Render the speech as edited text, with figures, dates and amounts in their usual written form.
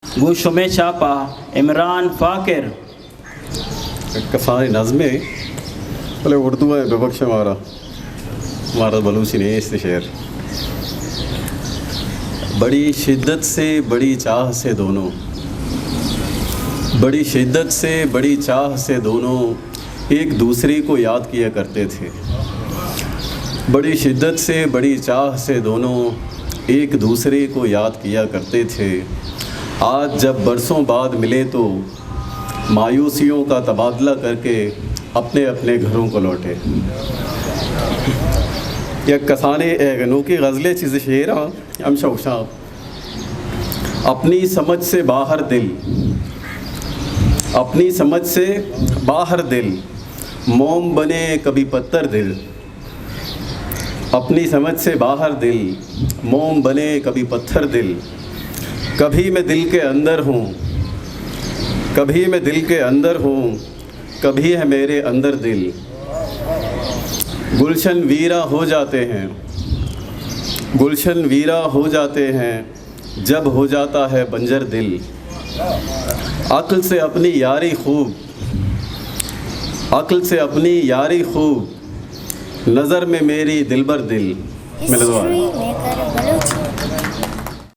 गुशुमे छापा इमरान फ़ाकिर। कसानी नज़में भले उर्दू है बेबख्श हमारा बलूची नहीं है इस शेर। बड़ी शिद्दत से बड़ी चाह से दोनों, बड़ी शिद्दत से बड़ी चाह से दोनों एक दूसरे को याद किया करते थे। बड़ी शिद्दत से बड़ी चाह से दोनों एक दूसरे को याद किया करते थे। आज जब बरसों बाद मिले तो मायूसियों का तबादला करके अपने अपने घरों को लौटे। या कसाने गनों की गज़लें चीज़ शेर हम शौशा। अपनी समझ से बाहर दिल, अपनी समझ से बाहर दिल, मोम बने कभी पत्थर दिल। अपनी समझ से बाहर दिल, मोम बने कभी पत्थर दिल। कभी मैं दिल के अंदर हूँ, कभी मैं दिल के अंदर हूँ, कभी है मेरे अंदर दिल। गुलशन वीरा हो जाते हैं, गुलशन वीरा हो जाते हैं जब हो जाता है बंजर दिल। अक्ल से अपनी यारी खूब, अक्ल से अपनी यारी खूब, नज़र में मेरी दिलबर दिल। History maker Balochi.